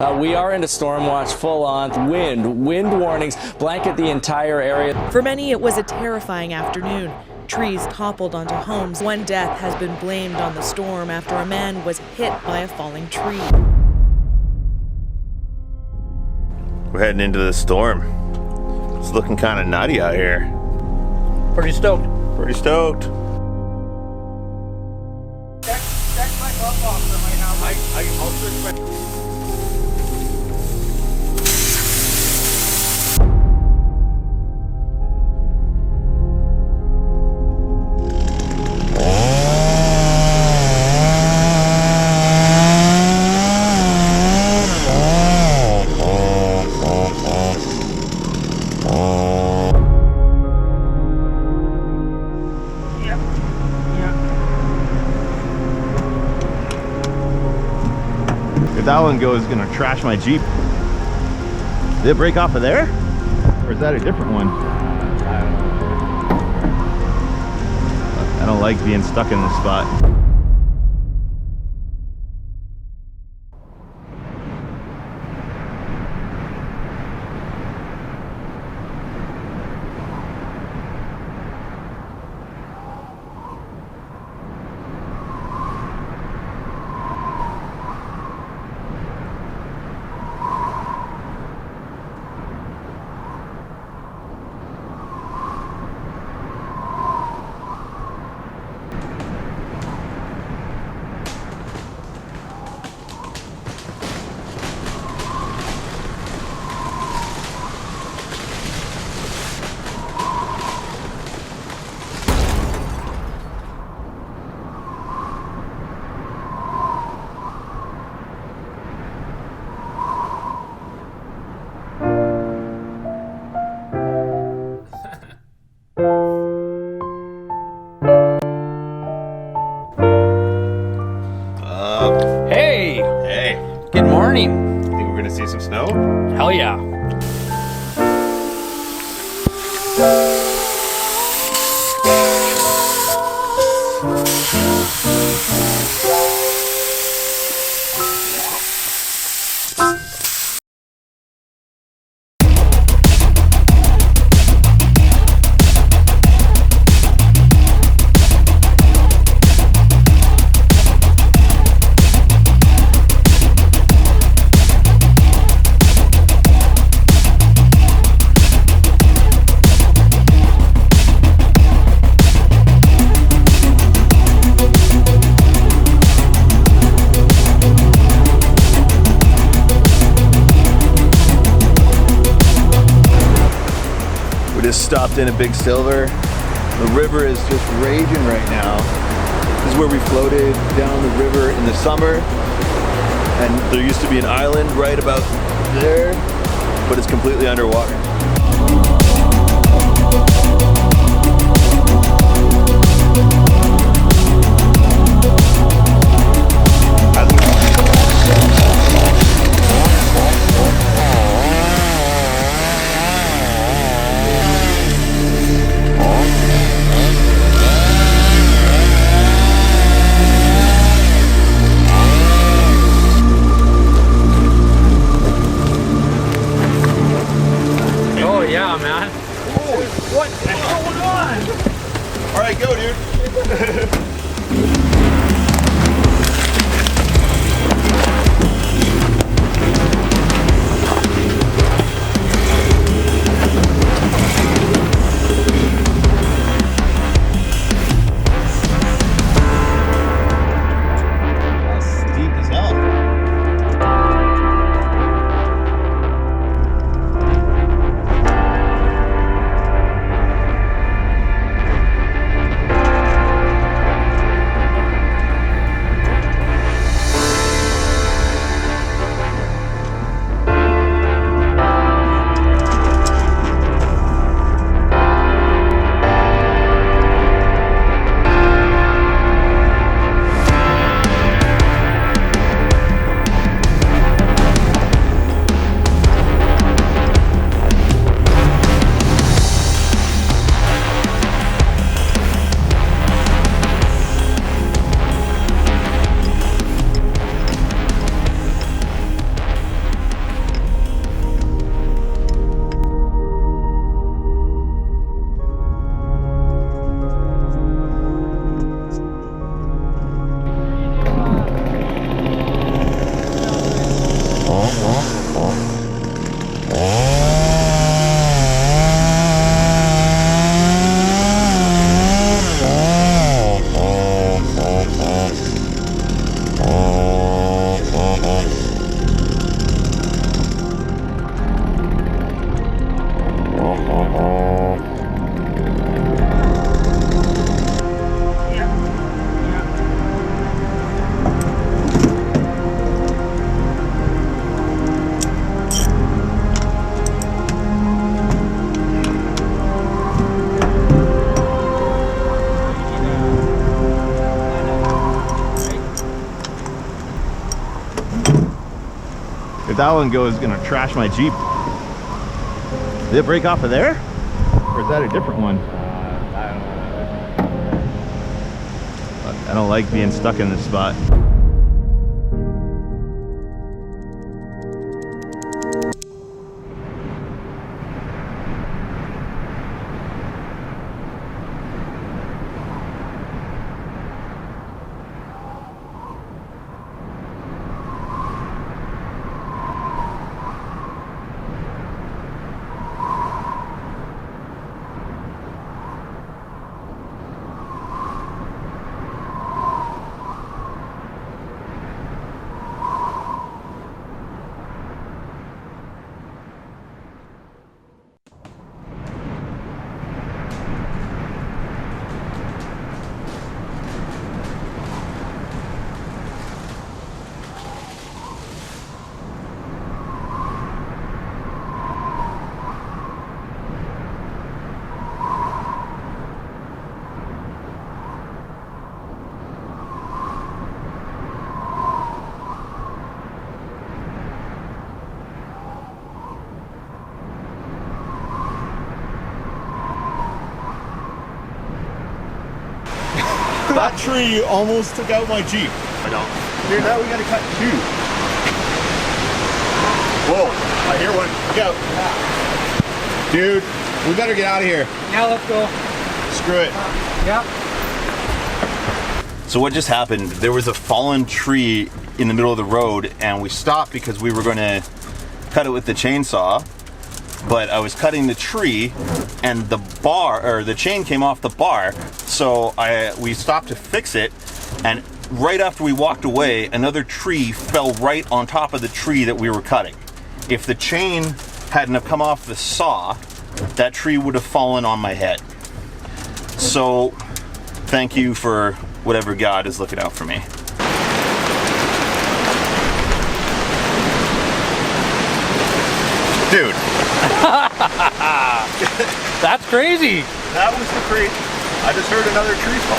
We are into storm watch, full on wind warnings blanket the entire area. For many, it was a terrifying afternoon. Trees toppled onto homes. One death has been blamed on the storm after a man was hit by a falling tree. We're heading into the storm. It's looking kind of nutty out here. Pretty stoked. Pretty stoked. Check my glove box that might have. I'll switch my... If that one goes, it's gonna trash my Jeep. Did it break off of there? Or is that a different one? I don't know. I don't like being stuck in this spot. Good morning. Think we're gonna see some snow? Hell yeah. We just stopped in at Big Silver. The river is just raging right now. This is where we floated down the river in the summer. And there used to be an island right about there, but it's completely underwater. that one go is gonna trash my Jeep. Did it break off of there? Or is that a different one? I don't like being stuck in this spot. That tree almost took out my Jeep. I know. Here, now we gotta cut two. Whoa, I hear one. Go. Dude, we better get out of here. Yeah, let's go. Screw it. Yeah. So what just happened, there was a fallen tree in the middle of the road and we stopped because we were gonna cut it with the chainsaw, but I was cutting the tree and the bar, or the chain came off the bar, so we stopped to fix it, and right after we walked away, another tree fell right on top of the tree that we were cutting. If the chain hadn't have come off the saw, that tree would have fallen on my head. So thank you for whatever God is looking out for me. Dude. That's crazy. That was the crazy. I just heard another tree fall.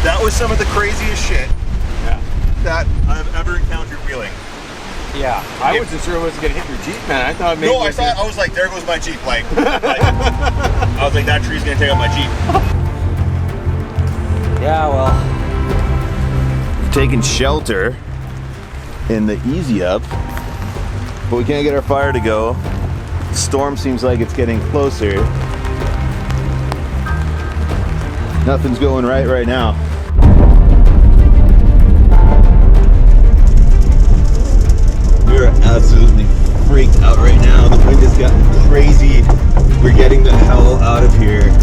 That was some of the craziest shit that I've ever encountered wheeling. Yeah, I wasn't sure it was gonna hit your Jeep, man. I thought maybe. No, I was like, there goes my Jeep. Like I was like, that tree's gonna take out my Jeep. Yeah, well, Taking shelter in the easy up, but we can't get our fire to go. The storm seems like it's getting closer. Nothing's going right now. We're absolutely freaked out right now. The wind has gotten crazy. We're getting the hell out of here.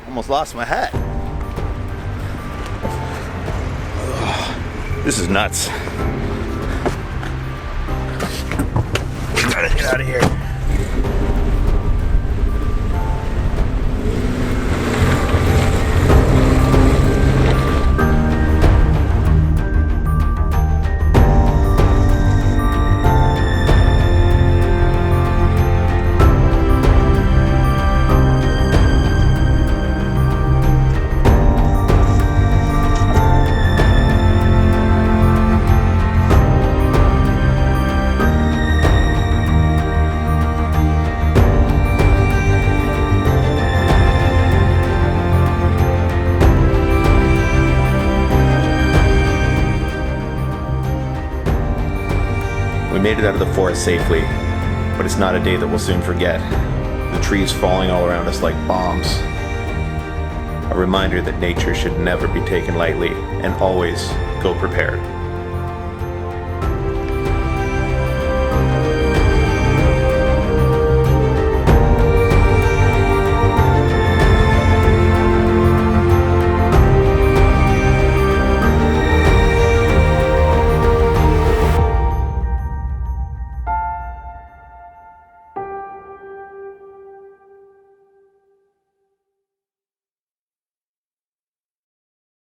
Almost lost my hat. Ugh, this is nuts. We gotta get out of here. We made it out of the forest safely, but it's not a day that we'll soon forget. The trees falling all around us like bombs. a reminder that nature should never be taken lightly and always go prepared.